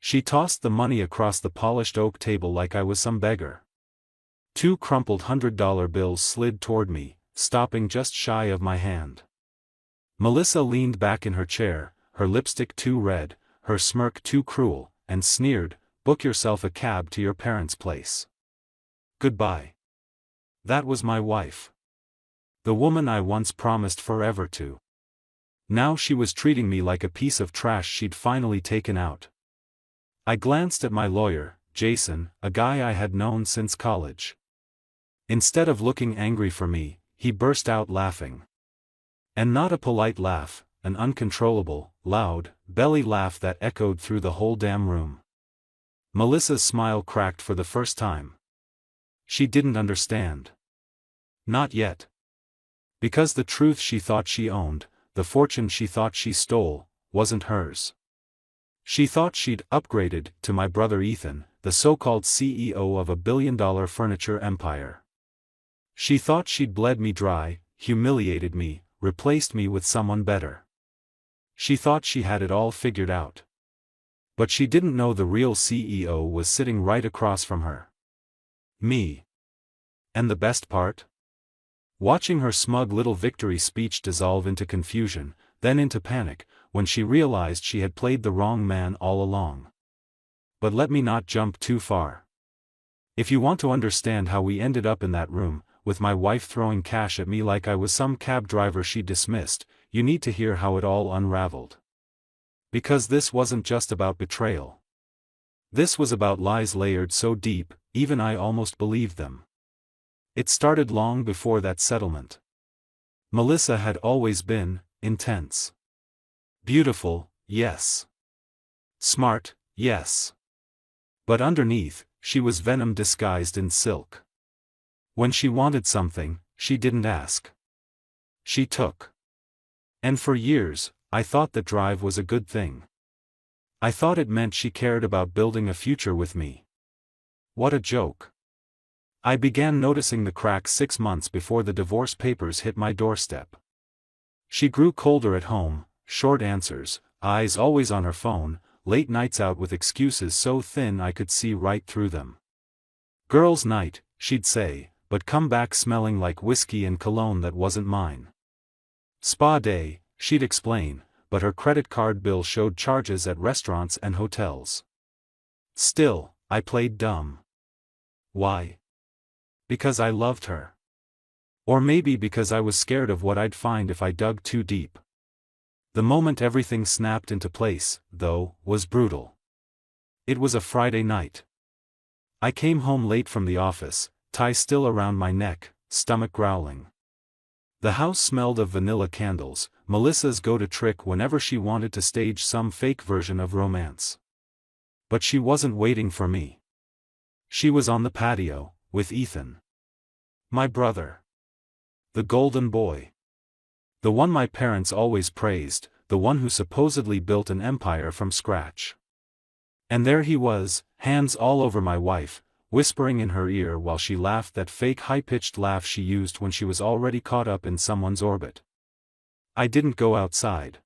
She tossed the money across the polished oak table like I was some beggar. 2 crumpled $100 bills slid toward me, stopping just shy of my hand. Melissa leaned back in her chair, her lipstick too red, her smirk too cruel, and sneered, "Book yourself a cab to your parents' place. Goodbye." That was my wife. The woman I once promised forever to. Now she was treating me like a piece of trash she'd finally taken out. I glanced at my lawyer, Jason, a guy I had known since college. Instead of looking angry for me, he burst out laughing. And not a polite laugh, an uncontrollable, loud, belly laugh that echoed through the whole damn room. Melissa's smile cracked for the first time. She didn't understand. Not yet. Because the truth she thought she owned, the fortune she thought she stole, wasn't hers. She thought she'd upgraded to my brother Ethan, the so-called CEO of a billion-dollar furniture empire. She thought she'd bled me dry, humiliated me, replaced me with someone better. She thought she had it all figured out. But she didn't know the real CEO was sitting right across from her. Me. And the best part? Watching her smug little victory speech dissolve into confusion, then into panic, when she realized she had played the wrong man all along. But let me not jump too far. If you want to understand how we ended up in that room, with my wife throwing cash at me like I was some cab driver she dismissed, you need to hear how it all unraveled. Because this wasn't just about betrayal. This was about lies layered so deep, even I almost believed them. It started long before that settlement. Melissa had always been intense. Beautiful, yes. Smart, yes. But underneath, she was venom disguised in silk. When she wanted something, she didn't ask. She took. And for years, I thought that drive was a good thing. I thought it meant she cared about building a future with me. What a joke. I began noticing the cracks 6 months before the divorce papers hit my doorstep. She grew colder at home, short answers, eyes always on her phone, late nights out with excuses so thin I could see right through them. Girls' night, she'd say, but come back smelling like whiskey and cologne that wasn't mine. Spa day, she'd explain, but her credit card bill showed charges at restaurants and hotels. Still, I played dumb. Why? Because I loved her. Or maybe because I was scared of what I'd find if I dug too deep. The moment everything snapped into place, though, was brutal. It was a Friday night. I came home late from the office, tie still around my neck, stomach growling. The house smelled of vanilla candles, Melissa's go-to trick whenever she wanted to stage some fake version of romance. But she wasn't waiting for me. She was on the patio, with Ethan. My brother. The golden boy. The one my parents always praised, the one who supposedly built an empire from scratch. And there he was, hands all over my wife, whispering in her ear while she laughed that fake high-pitched laugh she used when she was already caught up in someone's orbit. I didn't go outside.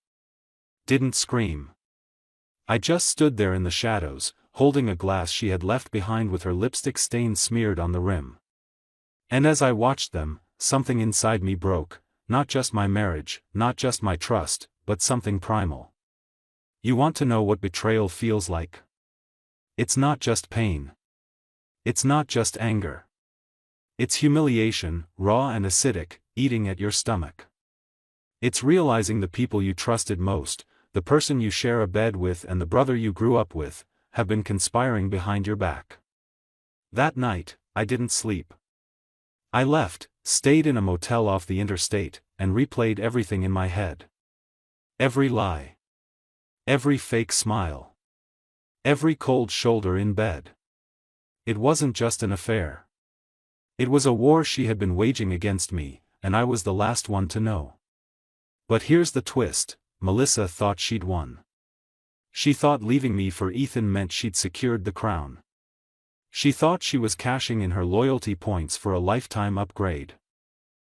Didn't scream. I just stood there in the shadows, holding a glass she had left behind with her lipstick stain smeared on the rim. And as I watched them, something inside me broke, not just my marriage, not just my trust, but something primal. You want to know what betrayal feels like? It's not just pain. It's not just anger. It's humiliation, raw and acidic, eating at your stomach. It's realizing the people you trusted most, the person you share a bed with and the brother you grew up with, have been conspiring behind your back. That night, I didn't sleep. I left, stayed in a motel off the interstate, and replayed everything in my head. Every lie. Every fake smile. Every cold shoulder in bed. It wasn't just an affair. It was a war she had been waging against me, and I was the last one to know. But here's the twist, Melissa thought she'd won. She thought leaving me for Ethan meant she'd secured the crown. She thought she was cashing in her loyalty points for a lifetime upgrade.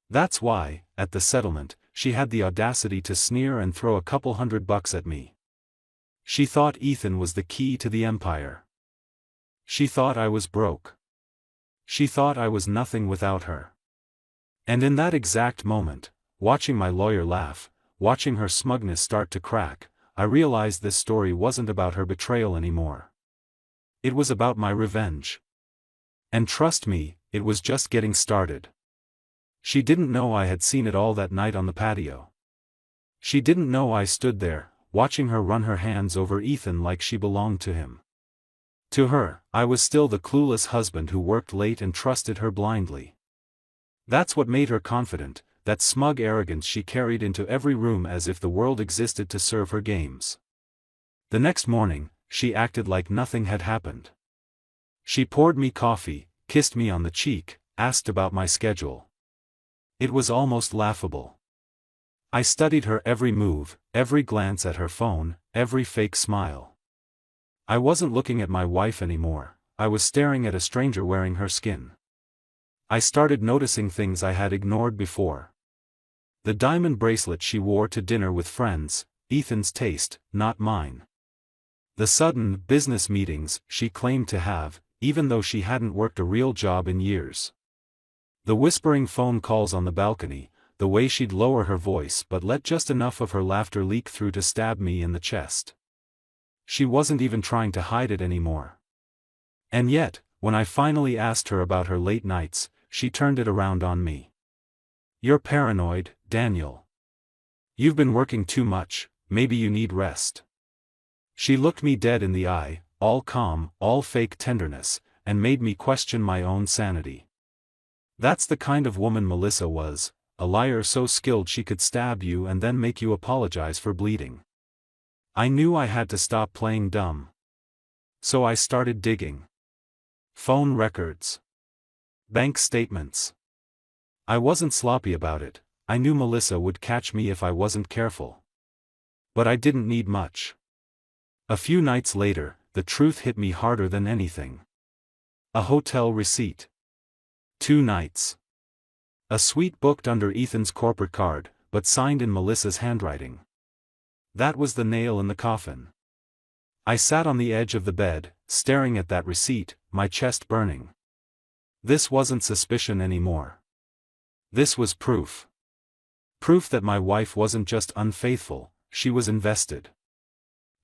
That's why, at the settlement, she had the audacity to sneer and throw a couple $100 at me. She thought Ethan was the key to the empire. She thought I was broke. She thought I was nothing without her. And in that exact moment, watching my lawyer laugh, watching her smugness start to crack, I realized this story wasn't about her betrayal anymore. It was about my revenge. And trust me, it was just getting started. She didn't know I had seen it all that night on the patio. She didn't know I stood there, watching her run her hands over Ethan like she belonged to him. To her, I was still the clueless husband who worked late and trusted her blindly. That's what made her confident, that smug arrogance she carried into every room as if the world existed to serve her games. The next morning, she acted like nothing had happened. She poured me coffee, kissed me on the cheek, asked about my schedule. It was almost laughable. I studied her every move, every glance at her phone, every fake smile. I wasn't looking at my wife anymore, I was staring at a stranger wearing her skin. I started noticing things I had ignored before. The diamond bracelet she wore to dinner with friends, Ethan's taste, not mine. The sudden business meetings she claimed to have, even though she hadn't worked a real job in years. The whispering phone calls on the balcony, the way she'd lower her voice but let just enough of her laughter leak through to stab me in the chest. She wasn't even trying to hide it anymore. And yet, when I finally asked her about her late nights, she turned it around on me. "You're paranoid, Daniel. You've been working too much, maybe you need rest." She looked me dead in the eye, all calm, all fake tenderness, and made me question my own sanity. That's the kind of woman Melissa was, a liar so skilled she could stab you and then make you apologize for bleeding. I knew I had to stop playing dumb. So I started digging. Phone records. Bank statements. I wasn't sloppy about it, I knew Melissa would catch me if I wasn't careful. But I didn't need much. A few nights later, the truth hit me harder than anything. A hotel receipt. 2 nights. A suite booked under Ethan's corporate card, but signed in Melissa's handwriting. That was the nail in the coffin. I sat on the edge of the bed, staring at that receipt, my chest burning. This wasn't suspicion anymore. This was proof. Proof that my wife wasn't just unfaithful, she was invested.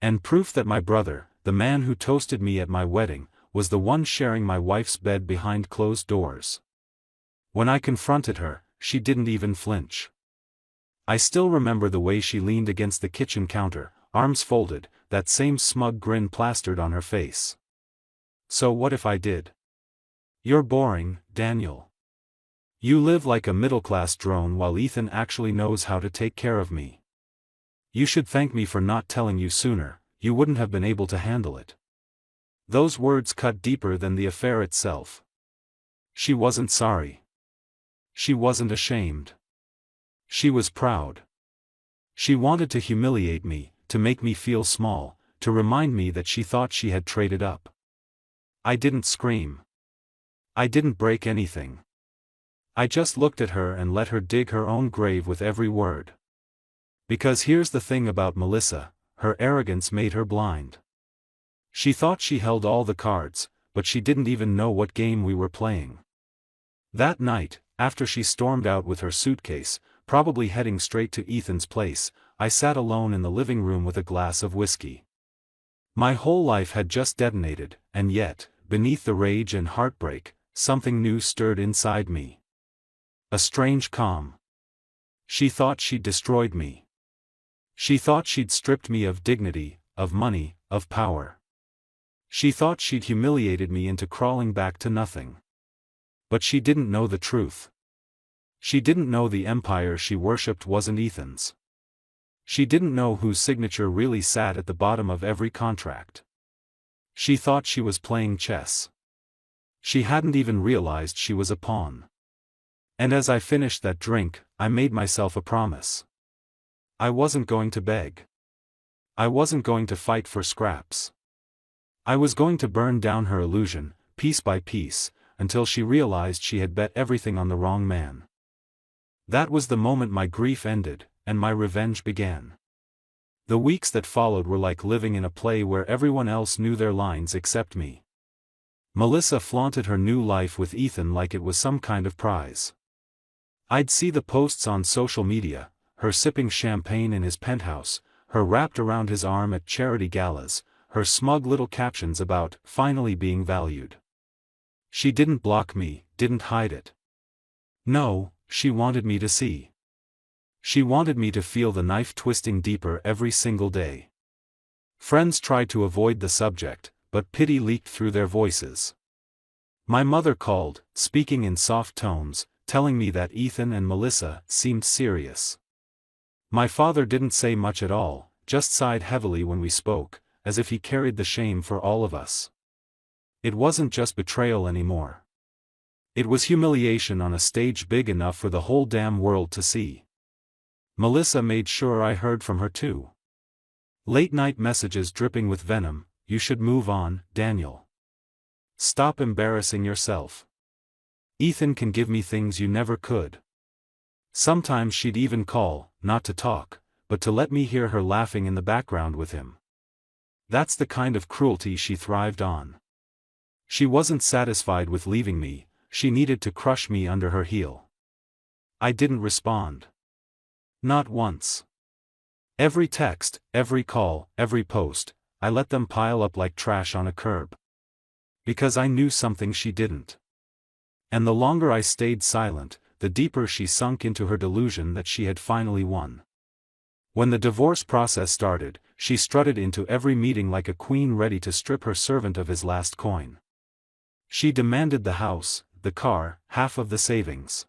And proof that my brother, the man who toasted me at my wedding, was the one sharing my wife's bed behind closed doors. When I confronted her, she didn't even flinch. I still remember the way she leaned against the kitchen counter, arms folded, that same smug grin plastered on her face. "So what if I did?" "You're boring, Daniel. You live like a middle-class drone while Ethan actually knows how to take care of me. You should thank me for not telling you sooner, you wouldn't have been able to handle it." Those words cut deeper than the affair itself. She wasn't sorry. She wasn't ashamed. She was proud. She wanted to humiliate me, to make me feel small, to remind me that she thought she had traded up. I didn't scream. I didn't break anything. I just looked at her and let her dig her own grave with every word. Because here's the thing about Melissa, her arrogance made her blind. She thought she held all the cards, but she didn't even know what game we were playing. That night, after she stormed out with her suitcase, probably heading straight to Ethan's place, I sat alone in the living room with a glass of whiskey. My whole life had just detonated, and yet, beneath the rage and heartbreak, something new stirred inside me. A strange calm. She thought she'd destroyed me. She thought she'd stripped me of dignity, of money, of power. She thought she'd humiliated me into crawling back to nothing. But she didn't know the truth. She didn't know the empire she worshipped wasn't Ethan's. She didn't know whose signature really sat at the bottom of every contract. She thought she was playing chess. She hadn't even realized she was a pawn. And as I finished that drink, I made myself a promise. I wasn't going to beg. I wasn't going to fight for scraps. I was going to burn down her illusion, piece by piece, until she realized she had bet everything on the wrong man. That was the moment my grief ended, and my revenge began. The weeks that followed were like living in a play where everyone else knew their lines except me. Melissa flaunted her new life with Ethan like it was some kind of prize. I'd see the posts on social media, her sipping champagne in his penthouse, her wrapped around his arm at charity galas, her smug little captions about finally being valued. She didn't block me, didn't hide it. No, she wanted me to see. She wanted me to feel the knife twisting deeper every single day. Friends tried to avoid the subject, but pity leaked through their voices. My mother called, speaking in soft tones, telling me that Ethan and Melissa seemed serious. My father didn't say much at all, just sighed heavily when we spoke, as if he carried the shame for all of us. It wasn't just betrayal anymore. It was humiliation on a stage big enough for the whole damn world to see. Melissa made sure I heard from her too. Late-night messages dripping with venom, "You should move on, Daniel. Stop embarrassing yourself. Ethan can give me things you never could." Sometimes she'd even call, not to talk, but to let me hear her laughing in the background with him. That's the kind of cruelty she thrived on. She wasn't satisfied with leaving me, she needed to crush me under her heel. I didn't respond. Not once. Every text, every call, every post, I let them pile up like trash on a curb. Because I knew something she didn't. And the longer I stayed silent, the deeper she sunk into her delusion that she had finally won. When the divorce process started, she strutted into every meeting like a queen ready to strip her servant of his last coin. She demanded the house, the car, half of the savings.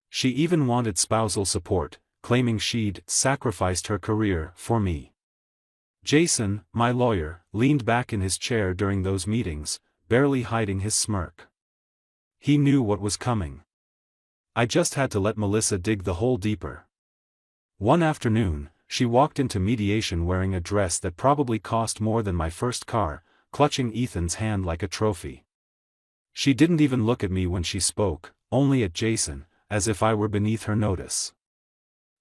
She even wanted spousal support, claiming she'd sacrificed her career for me. Jason, my lawyer, leaned back in his chair during those meetings, barely hiding his smirk. He knew what was coming. I just had to let Melissa dig the hole deeper. One afternoon, she walked into mediation wearing a dress that probably cost more than my first car, clutching Ethan's hand like a trophy. She didn't even look at me when she spoke, only at Jason, as if I were beneath her notice.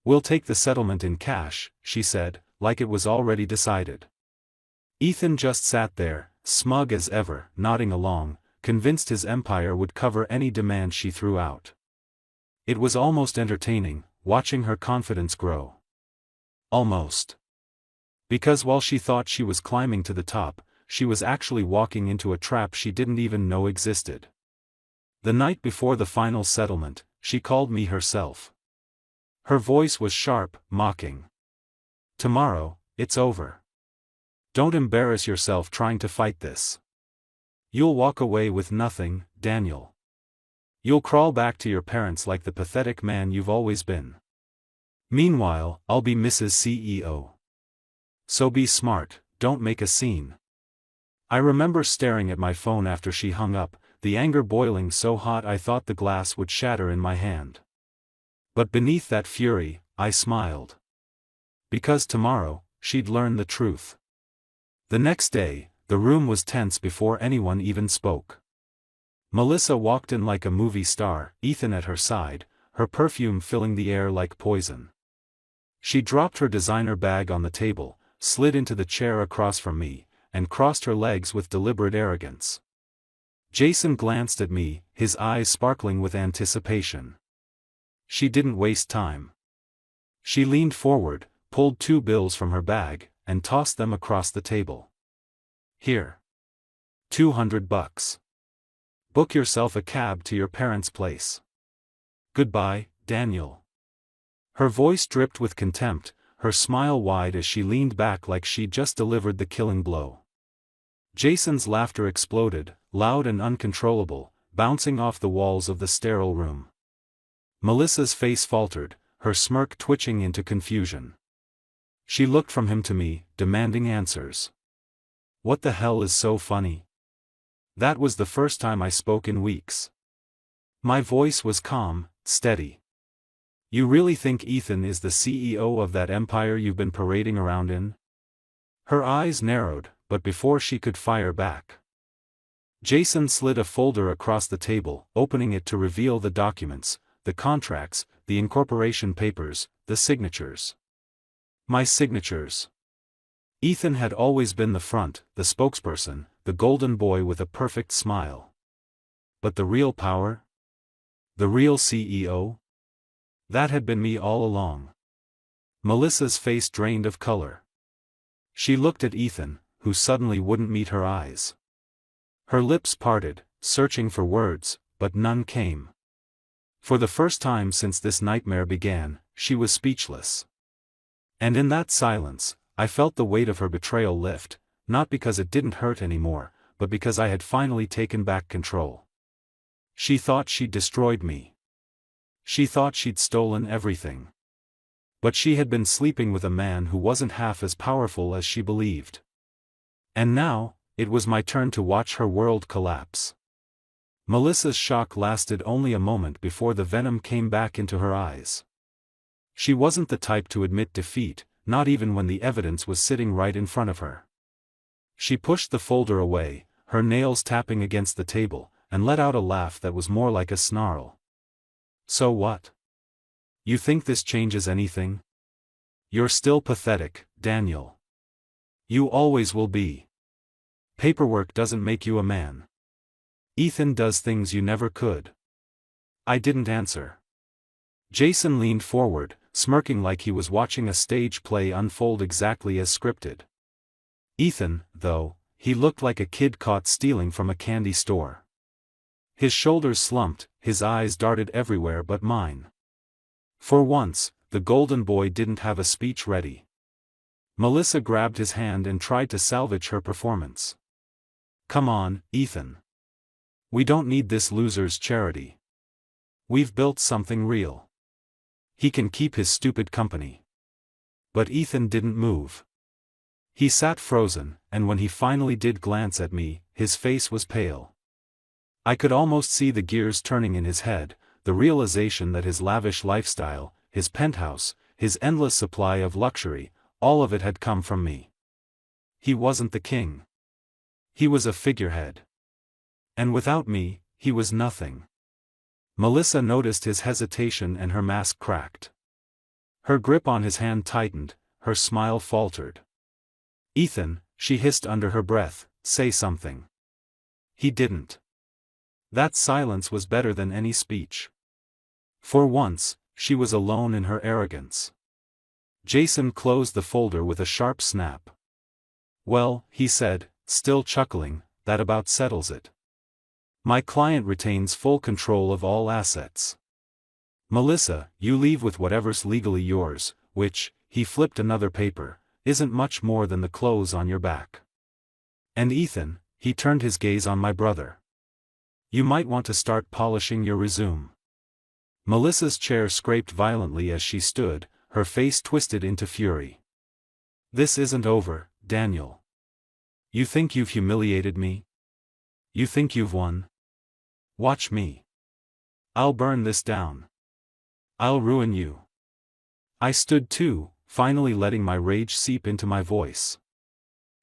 "We'll take the settlement in cash," she said, like it was already decided. Ethan just sat there, smug as ever, nodding along, convinced his empire would cover any demand she threw out. It was almost entertaining, watching her confidence grow. Almost. Because while she thought she was climbing to the top, she was actually walking into a trap she didn't even know existed. The night before the final settlement, she called me herself. Her voice was sharp, mocking. "Tomorrow, it's over. Don't embarrass yourself trying to fight this. You'll walk away with nothing, Daniel. You'll crawl back to your parents like the pathetic man you've always been. Meanwhile, I'll be Mrs. CEO. So be smart, don't make a scene." I remember staring at my phone after she hung up, the anger boiling so hot I thought the glass would shatter in my hand. But beneath that fury, I smiled. Because tomorrow, she'd learn the truth. The next day, the room was tense before anyone even spoke. Melissa walked in like a movie star, Ethan at her side, her perfume filling the air like poison. She dropped her designer bag on the table, slid into the chair across from me, and crossed her legs with deliberate arrogance. Jason glanced at me, his eyes sparkling with anticipation. She didn't waste time. She leaned forward, pulled 2 bills from her bag, and tossed them across the table. "Here. $200. Book yourself a cab to your parents' place. Goodbye, Daniel." Her voice dripped with contempt, her smile wide as she leaned back like she'd just delivered the killing blow. Jason's laughter exploded, loud and uncontrollable, bouncing off the walls of the sterile room. Melissa's face faltered, her smirk twitching into confusion. She looked from him to me, demanding answers. "What the hell is so funny?" That was the first time I spoke in weeks. My voice was calm, steady. "You really think Ethan is the CEO of that empire you've been parading around in?" Her eyes narrowed, but before she could fire back, Jason slid a folder across the table, opening it to reveal the documents, the contracts, the incorporation papers, the signatures. My signatures. Ethan had always been the front, the spokesperson, the golden boy with a perfect smile. But the real power? The real CEO? That had been me all along. Melissa's face drained of color. She looked at Ethan, who suddenly wouldn't meet her eyes. Her lips parted, searching for words, but none came. For the first time since this nightmare began, she was speechless. And in that silence, I felt the weight of her betrayal lift, not because it didn't hurt anymore, but because I had finally taken back control. She thought she'd destroyed me. She thought she'd stolen everything. But she had been sleeping with a man who wasn't half as powerful as she believed. And now, it was my turn to watch her world collapse. Melissa's shock lasted only a moment before the venom came back into her eyes. She wasn't the type to admit defeat, not even when the evidence was sitting right in front of her. She pushed the folder away, her nails tapping against the table, and let out a laugh that was more like a snarl. So what? You think this changes anything? You're still pathetic, Daniel. You always will be. Paperwork doesn't make you a man. Ethan does things you never could. I didn't answer. Jason leaned forward, smirking like he was watching a stage play unfold exactly as scripted. Ethan, though, he looked like a kid caught stealing from a candy store. His shoulders slumped, his eyes darted everywhere but mine. For once, the golden boy didn't have a speech ready. Melissa grabbed his hand and tried to salvage her performance. Come on, Ethan. We don't need this loser's charity. We've built something real. He can keep his stupid company. But Ethan didn't move. He sat frozen, and when he finally did glance at me, his face was pale. I could almost see the gears turning in his head, the realization that his lavish lifestyle, his penthouse, his endless supply of luxury, all of it had come from me. He wasn't the king. He was a figurehead. And without me, he was nothing. Melissa noticed his hesitation and her mask cracked. Her grip on his hand tightened, her smile faltered. Ethan, she hissed under her breath, say something. He didn't. That silence was better than any speech. For once, she was alone in her arrogance. Jason closed the folder with a sharp snap. Well, he said, still chuckling, that about settles it. My client retains full control of all assets. Melissa, you leave with whatever's legally yours, which, he flipped another paper, isn't much more than the clothes on your back. And Ethan, he turned his gaze on my brother. You might want to start polishing your resume. Melissa's chair scraped violently as she stood, her face twisted into fury. This isn't over, Daniel. You think you've humiliated me? You think you've won? Watch me. I'll burn this down. I'll ruin you. I stood too, finally letting my rage seep into my voice.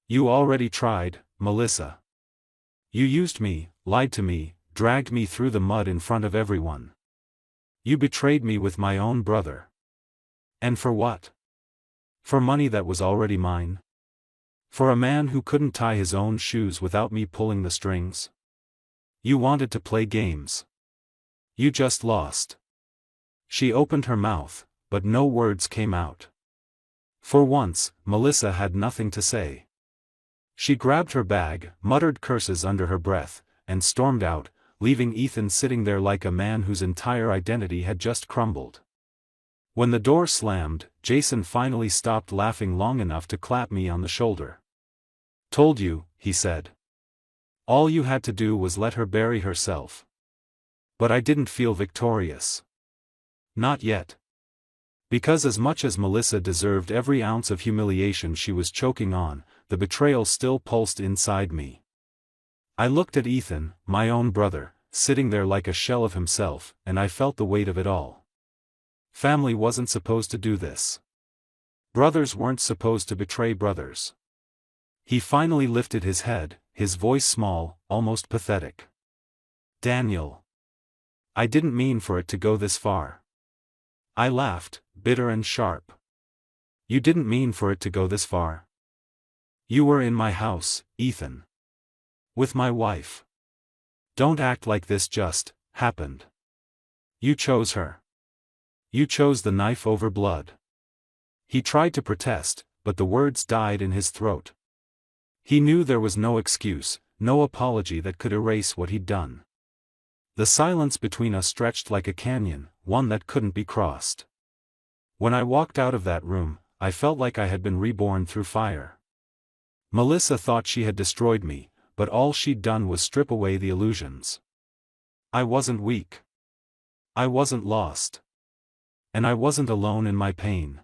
You already tried, Melissa. You used me, lied to me, dragged me through the mud in front of everyone. You betrayed me with my own brother. And for what? For money that was already mine? For a man who couldn't tie his own shoes without me pulling the strings? You wanted to play games. You just lost. She opened her mouth, but no words came out. For once, Melissa had nothing to say. She grabbed her bag, muttered curses under her breath, and stormed out, leaving Ethan sitting there like a man whose entire identity had just crumbled. When the door slammed, Jason finally stopped laughing long enough to clap me on the shoulder. Told you, he said. All you had to do was let her bury herself. But I didn't feel victorious. Not yet. Because as much as Melissa deserved every ounce of humiliation she was choking on, the betrayal still pulsed inside me. I looked at Ethan, my own brother, sitting there like a shell of himself, and I felt the weight of it all. Family wasn't supposed to do this. Brothers weren't supposed to betray brothers. He finally lifted his head, his voice small, almost pathetic. Daniel. I didn't mean for it to go this far. I laughed, bitter and sharp. You didn't mean for it to go this far. You were in my house, Ethan. With my wife. Don't act like this just happened. You chose her. You chose the knife over blood. He tried to protest, but the words died in his throat. He knew there was no excuse, no apology that could erase what he'd done. The silence between us stretched like a canyon, one that couldn't be crossed. When I walked out of that room, I felt like I had been reborn through fire. Melissa thought she had destroyed me, but all she'd done was strip away the illusions. I wasn't weak. I wasn't lost. And I wasn't alone in my pain.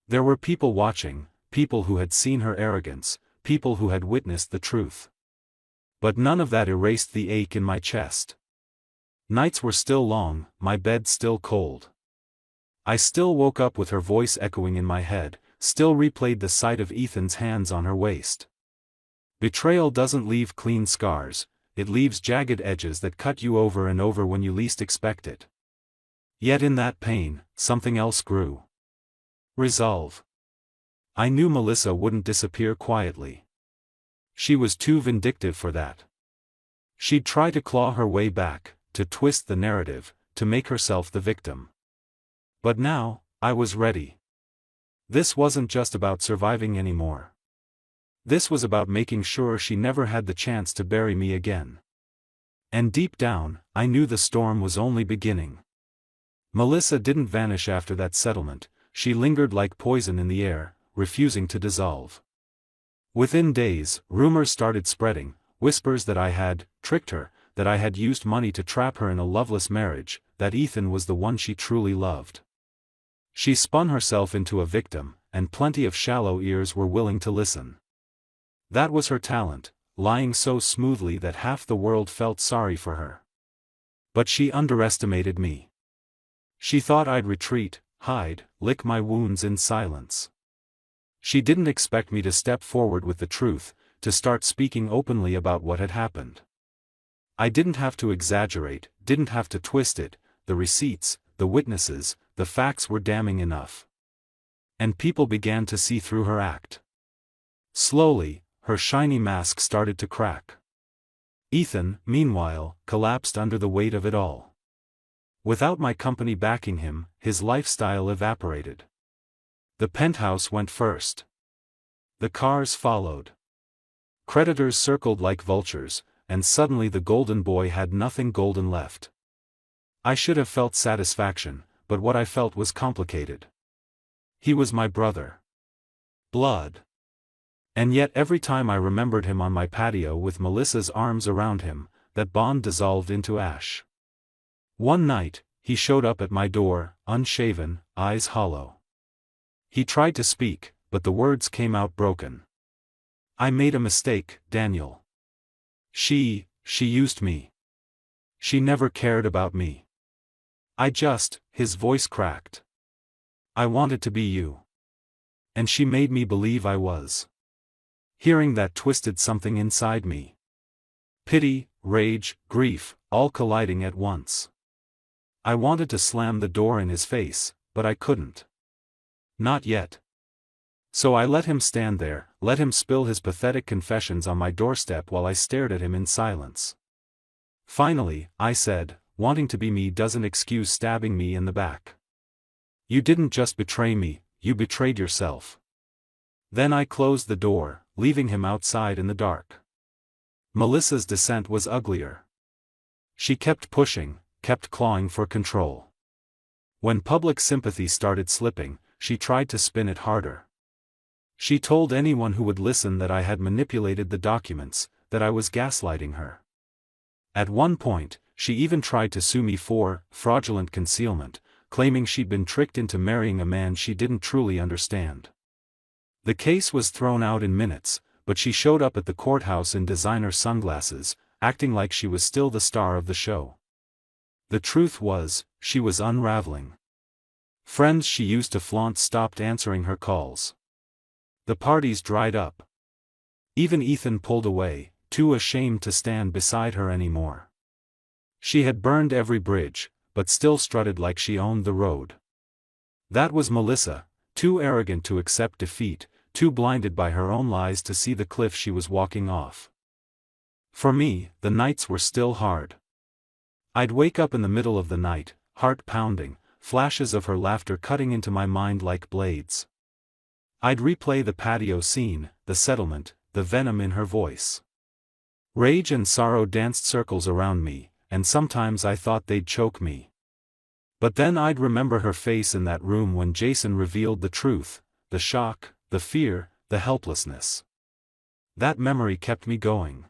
There were people watching, people who had seen her arrogance, people who had witnessed the truth. But none of that erased the ache in my chest. Nights were still long, my bed still cold. I still woke up with her voice echoing in my head, still replayed the sight of Ethan's hands on her waist. Betrayal doesn't leave clean scars, it leaves jagged edges that cut you over and over when you least expect it. Yet in that pain, something else grew. Resolve. I knew Melissa wouldn't disappear quietly. She was too vindictive for that. She'd try to claw her way back, to twist the narrative, to make herself the victim. But now, I was ready. This wasn't just about surviving anymore. This was about making sure she never had the chance to bury me again. And deep down, I knew the storm was only beginning. Melissa didn't vanish after that settlement, she lingered like poison in the air, refusing to dissolve. Within days, rumors started spreading, whispers that I had tricked her, that I had used money to trap her in a loveless marriage, that Ethan was the one she truly loved. She spun herself into a victim, and plenty of shallow ears were willing to listen. That was her talent, lying so smoothly that half the world felt sorry for her. But she underestimated me. She thought I'd retreat, hide, lick my wounds in silence. She didn't expect me to step forward with the truth, to start speaking openly about what had happened. I didn't have to exaggerate, didn't have to twist it, the receipts, the witnesses, the facts were damning enough. And people began to see through her act. Slowly, her shiny mask started to crack. Ethan, meanwhile, collapsed under the weight of it all. Without my company backing him, his lifestyle evaporated. The penthouse went first. The cars followed. Creditors circled like vultures, and suddenly the golden boy had nothing golden left. I should have felt satisfaction, but what I felt was complicated. He was my brother. Blood. And yet every time I remembered him on my patio with Melissa's arms around him, that bond dissolved into ash. One night, he showed up at my door, unshaven, eyes hollow. He tried to speak, but the words came out broken. I made a mistake, Daniel. She used me. She never cared about me. His voice cracked. I wanted to be you. And she made me believe I was. Hearing that twisted something inside me. Pity, rage, grief, all colliding at once. I wanted to slam the door in his face, but I couldn't. Not yet. So I let him stand there, let him spill his pathetic confessions on my doorstep while I stared at him in silence. Finally, I said, wanting to be me doesn't excuse stabbing me in the back. You didn't just betray me, you betrayed yourself. Then I closed the door, leaving him outside in the dark. Melissa's descent was uglier. She kept pushing, kept clawing for control. When public sympathy started slipping, she tried to spin it harder. She told anyone who would listen that I had manipulated the documents, that I was gaslighting her. At one point, she even tried to sue me for fraudulent concealment, claiming she'd been tricked into marrying a man she didn't truly understand. The case was thrown out in minutes, but she showed up at the courthouse in designer sunglasses, acting like she was still the star of the show. The truth was, she was unraveling. Friends she used to flaunt stopped answering her calls. The parties dried up. Even Ethan pulled away, too ashamed to stand beside her anymore. She had burned every bridge, but still strutted like she owned the road. That was Melissa, too arrogant to accept defeat, too blinded by her own lies to see the cliff she was walking off. For me, the nights were still hard. I'd wake up in the middle of the night, heart pounding, flashes of her laughter cutting into my mind like blades. I'd replay the patio scene, the settlement, the venom in her voice. Rage and sorrow danced circles around me, and sometimes I thought they'd choke me. But then I'd remember her face in that room when Jason revealed the truth, the shock, the fear, the helplessness. That memory kept me going.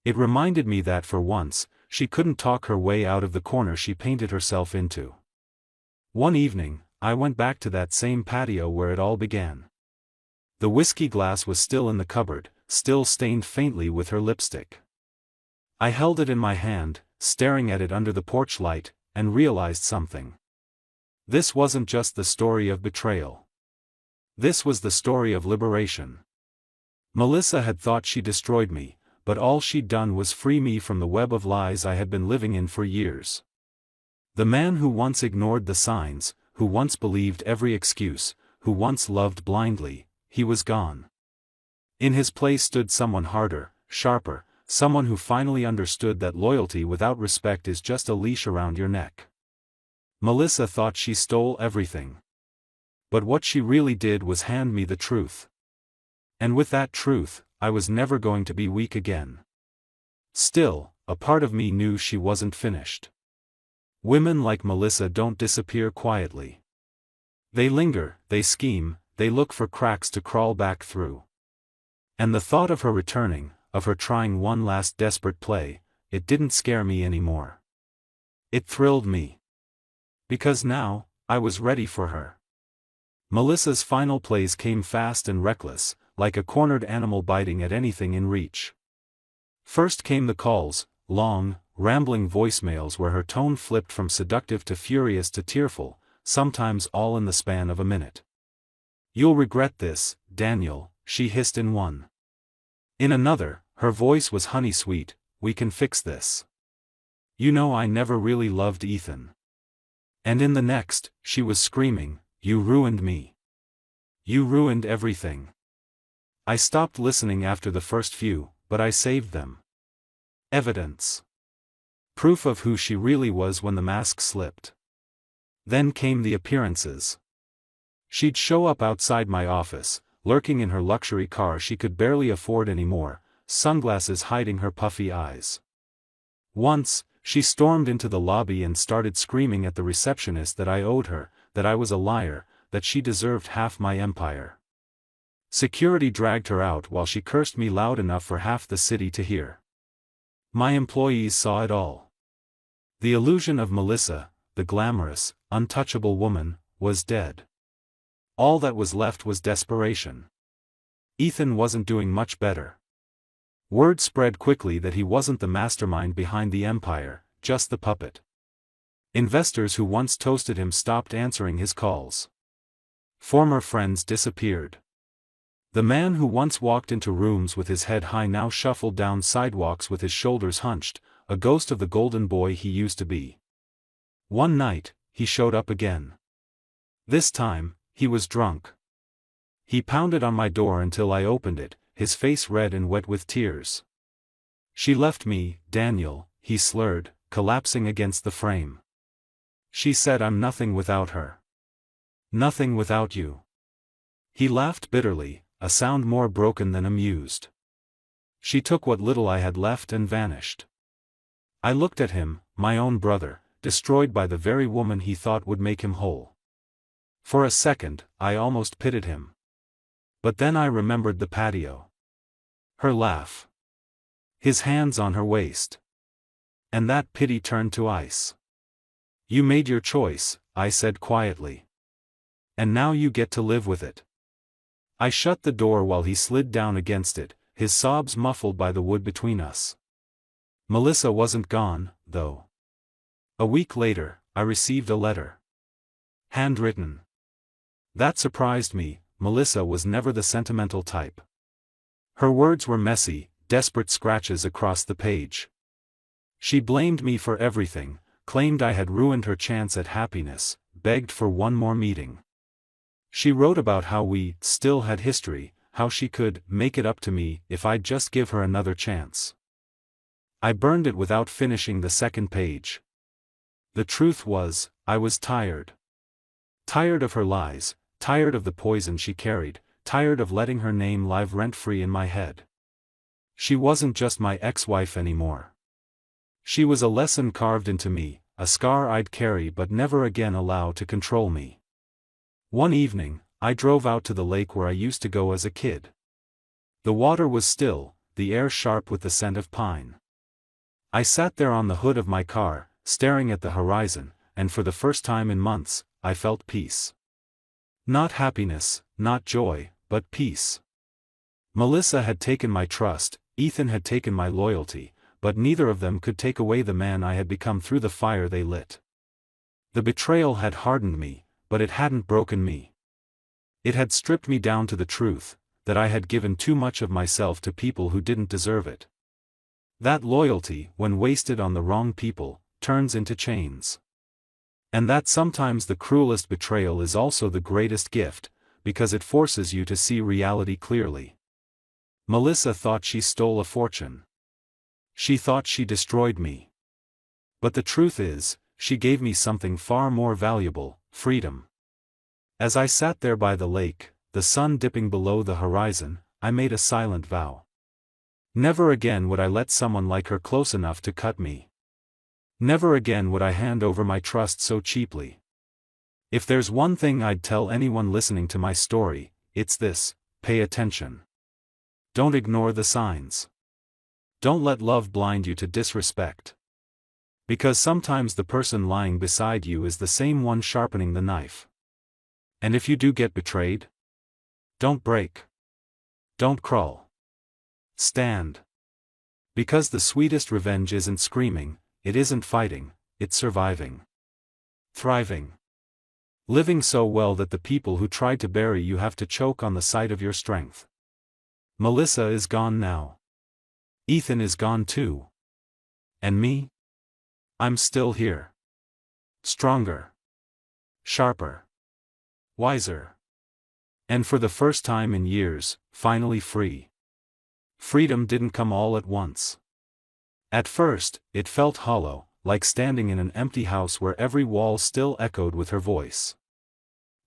It reminded me that for once, she couldn't talk her way out of the corner she painted herself into. One evening, I went back to that same patio where it all began. The whiskey glass was still in the cupboard, still stained faintly with her lipstick. I held it in my hand, staring at it under the porch light, and realized something. This wasn't just the story of betrayal. This was the story of liberation. Melissa had thought she destroyed me, but all she'd done was free me from the web of lies I had been living in for years. The man who once ignored the signs, who once believed every excuse, who once loved blindly, he was gone. In his place stood someone harder, sharper, someone who finally understood that loyalty without respect is just a leash around your neck. Melissa thought she stole everything. But what she really did was hand me the truth. And with that truth, I was never going to be weak again. Still, a part of me knew she wasn't finished. Women like Melissa don't disappear quietly. They linger, they scheme, they look for cracks to crawl back through. And the thought of her returning, of her trying one last desperate play, it didn't scare me anymore. It thrilled me. Because now, I was ready for her. Melissa's final plays came fast and reckless, like a cornered animal biting at anything in reach. First came the calls, long, rambling voicemails where her tone flipped from seductive to furious to tearful, sometimes all in the span of a minute. "You'll regret this, Daniel," she hissed in one. In another, her voice was honey-sweet, "We can fix this. You know I never really loved Ethan." And in the next, she was screaming, "You ruined me. You ruined everything." I stopped listening after the first few, but I saved them. Evidence. Proof of who she really was when the mask slipped. Then came the appearances. She'd show up outside my office, lurking in her luxury car she could barely afford anymore, sunglasses hiding her puffy eyes. Once, she stormed into the lobby and started screaming at the receptionist that I owed her, that I was a liar, that she deserved half my empire. Security dragged her out while she cursed me loud enough for half the city to hear. My employees saw it all. The illusion of Melissa, the glamorous, untouchable woman, was dead. All that was left was desperation. Ethan wasn't doing much better. Word spread quickly that he wasn't the mastermind behind the empire, just the puppet. Investors who once toasted him stopped answering his calls. Former friends disappeared. The man who once walked into rooms with his head high now shuffled down sidewalks with his shoulders hunched, a ghost of the golden boy he used to be. One night, he showed up again. This time, he was drunk. He pounded on my door until I opened it, his face red and wet with tears. "She left me, Daniel," he slurred, collapsing against the frame. "She said I'm nothing without her. Nothing without you." He laughed bitterly, a sound more broken than amused. "She took what little I had left and vanished." I looked at him, my own brother, destroyed by the very woman he thought would make him whole. For a second, I almost pitied him. But then I remembered the patio. Her laugh. His hands on her waist. And that pity turned to ice. "You made your choice," I said quietly. "And now you get to live with it." I shut the door while he slid down against it, his sobs muffled by the wood between us. Melissa wasn't gone, though. A week later, I received a letter. Handwritten. That surprised me. Melissa was never the sentimental type. Her words were messy, desperate scratches across the page. She blamed me for everything, claimed I had ruined her chance at happiness, begged for one more meeting. She wrote about how we still had history, how she could make it up to me if I'd just give her another chance. I burned it without finishing the second page. The truth was, I was tired. Tired of her lies, tired of the poison she carried, tired of letting her name live rent-free in my head. She wasn't just my ex-wife anymore. She was a lesson carved into me, a scar I'd carry but never again allow to control me. One evening, I drove out to the lake where I used to go as a kid. The water was still, the air sharp with the scent of pine. I sat there on the hood of my car, staring at the horizon, and for the first time in months, I felt peace. Not happiness, not joy, but peace. Melissa had taken my trust, Ethan had taken my loyalty, but neither of them could take away the man I had become through the fire they lit. The betrayal had hardened me, but it hadn't broken me. It had stripped me down to the truth, that I had given too much of myself to people who didn't deserve it. That loyalty, when wasted on the wrong people, turns into chains. And that sometimes the cruelest betrayal is also the greatest gift, because it forces you to see reality clearly. Melissa thought she stole a fortune. She thought she destroyed me. But the truth is, she gave me something far more valuable, freedom. As I sat there by the lake, the sun dipping below the horizon, I made a silent vow. Never again would I let someone like her close enough to cut me. Never again would I hand over my trust so cheaply. If there's one thing I'd tell anyone listening to my story, it's this: pay attention. Don't ignore the signs. Don't let love blind you to disrespect. Because sometimes the person lying beside you is the same one sharpening the knife. And if you do get betrayed, don't break. Don't crawl. Stand. Because the sweetest revenge isn't screaming, it isn't fighting, it's surviving. Thriving. Living so well that the people who tried to bury you have to choke on the sight of your strength. Melissa is gone now. Ethan is gone too. And me? I'm still here. Stronger. Sharper. Wiser. And for the first time in years, finally free. Freedom didn't come all at once. At first, it felt hollow, like standing in an empty house where every wall still echoed with her voice.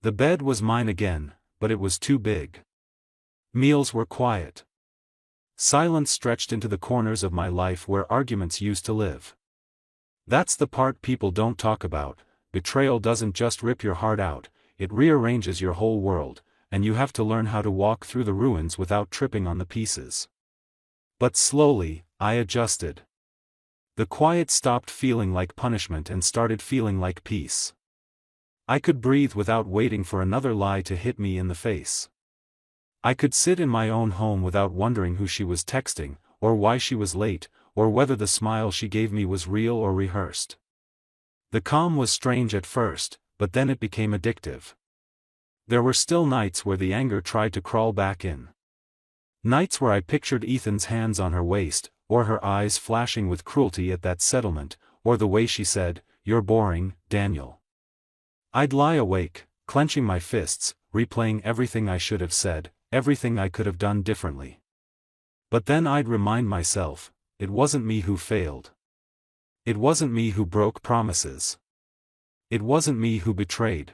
The bed was mine again, but it was too big. Meals were quiet. Silence stretched into the corners of my life where arguments used to live. That's the part people don't talk about. Betrayal doesn't just rip your heart out, it rearranges your whole world, and you have to learn how to walk through the ruins without tripping on the pieces. But slowly, I adjusted. The quiet stopped feeling like punishment and started feeling like peace. I could breathe without waiting for another lie to hit me in the face. I could sit in my own home without wondering who she was texting, or why she was late, or whether the smile she gave me was real or rehearsed. The calm was strange at first, but then it became addictive. There were still nights where the anger tried to crawl back in. Nights where I pictured Ethan's hands on her waist, or her eyes flashing with cruelty at that settlement, or the way she said, "You're boring, Daniel." I'd lie awake, clenching my fists, replaying everything I should have said, everything I could have done differently. But then I'd remind myself, it wasn't me who failed. It wasn't me who broke promises. It wasn't me who betrayed.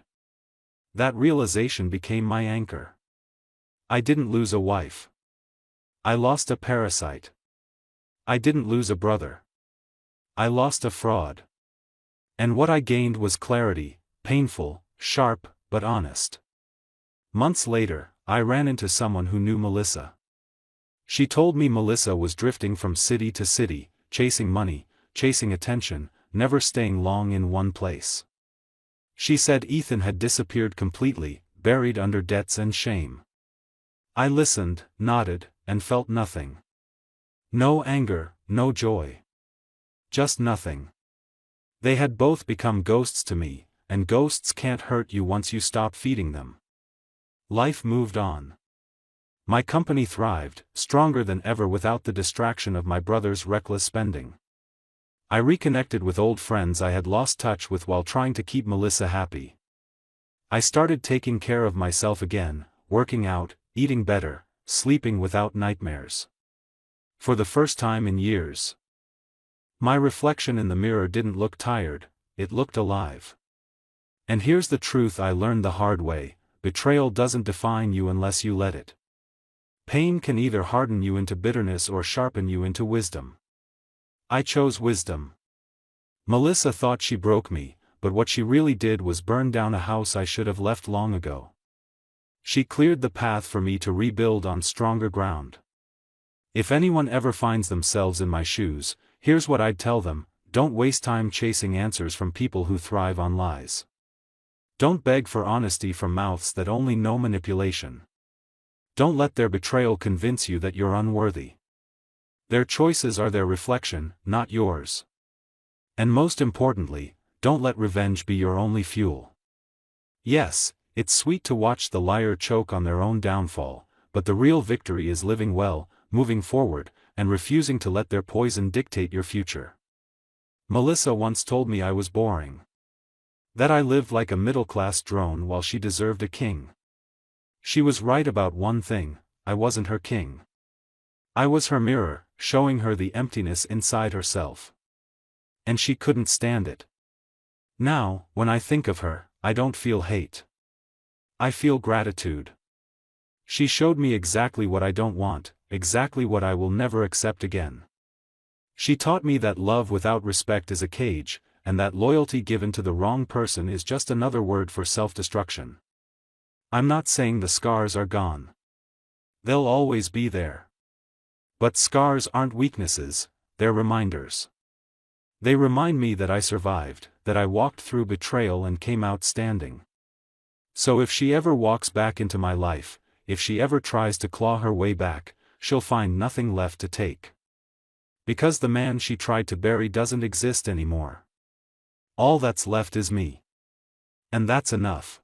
That realization became my anchor. I didn't lose a wife. I lost a parasite. I didn't lose a brother. I lost a fraud. And what I gained was clarity, painful, sharp, but honest. Months later, I ran into someone who knew Melissa. She told me Melissa was drifting from city to city, chasing money, chasing attention, never staying long in one place. She said Ethan had disappeared completely, buried under debts and shame. I listened, nodded, and felt nothing. No anger, no joy. Just nothing. They had both become ghosts to me, and ghosts can't hurt you once you stop feeding them. Life moved on. My company thrived, stronger than ever without the distraction of my brother's reckless spending. I reconnected with old friends I had lost touch with while trying to keep Melissa happy. I started taking care of myself again, working out, eating better, sleeping without nightmares. For the first time in years. My reflection in the mirror didn't look tired, it looked alive. And here's the truth I learned the hard way: betrayal doesn't define you unless you let it. Pain can either harden you into bitterness or sharpen you into wisdom. I chose wisdom. Melissa thought she broke me, but what she really did was burn down a house I should have left long ago. She cleared the path for me to rebuild on stronger ground. If anyone ever finds themselves in my shoes, here's what I'd tell them: don't waste time chasing answers from people who thrive on lies. Don't beg for honesty from mouths that only know manipulation. Don't let their betrayal convince you that you're unworthy. Their choices are their reflection, not yours. And most importantly, don't let revenge be your only fuel. Yes, it's sweet to watch the liar choke on their own downfall, but the real victory is living well, moving forward, and refusing to let their poison dictate your future. Melissa once told me I was boring. That I lived like a middle-class drone while she deserved a king. She was right about one thing: I wasn't her king. I was her mirror, showing her the emptiness inside herself. And she couldn't stand it. Now, when I think of her, I don't feel hate. I feel gratitude. She showed me exactly what I don't want, exactly what I will never accept again. She taught me that love without respect is a cage, and that loyalty given to the wrong person is just another word for self-destruction. I'm not saying the scars are gone. They'll always be there. But scars aren't weaknesses, they're reminders. They remind me that I survived, that I walked through betrayal and came out standing. So if she ever walks back into my life, if she ever tries to claw her way back, she'll find nothing left to take. Because the man she tried to bury doesn't exist anymore. All that's left is me. And that's enough.